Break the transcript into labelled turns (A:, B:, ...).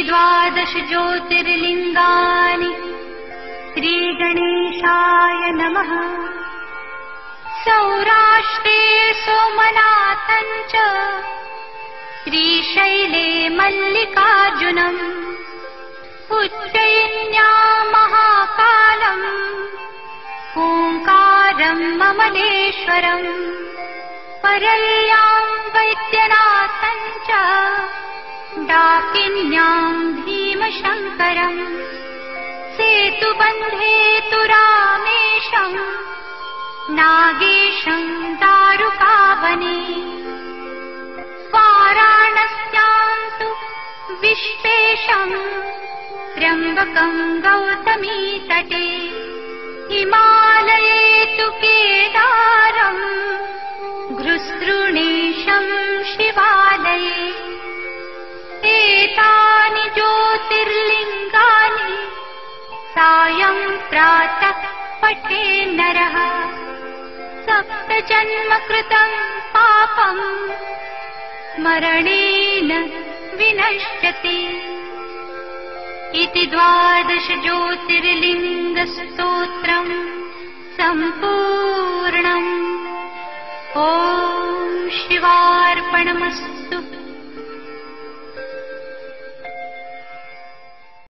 A: द्वादश ज्योतिर्लिङ्गानि श्रीगणेशाय नमः। सौराष्ट्रे सोमनाथं च श्रीशैले मल्लिकार्जुनम् उज्जयिन्यां महाकालम् ओङ्कारं ममलेश्वरम् परल्यां वैद्यनाथं च डाकिन्यां भीमशङ्करम् सेतुबन्धे तु रामेशम् नागेशं दारुकावने वाराणस्यां तु विश्वेशं त्र्यम्बकं गौतमीतटे हिमालये तु केदारं घृसृणेशं शिवालये एतानि ज्योतिर्लिङ्गानि सायं प्रातः पठे नरः सप्तजन्मकृतं पापं स्मरणेन विनश्यति। इति 12 ज्योतिर्लिङ्गस्तोत्रम् सम्पूर्णम्। ॐ शिवार्पणमस्तु।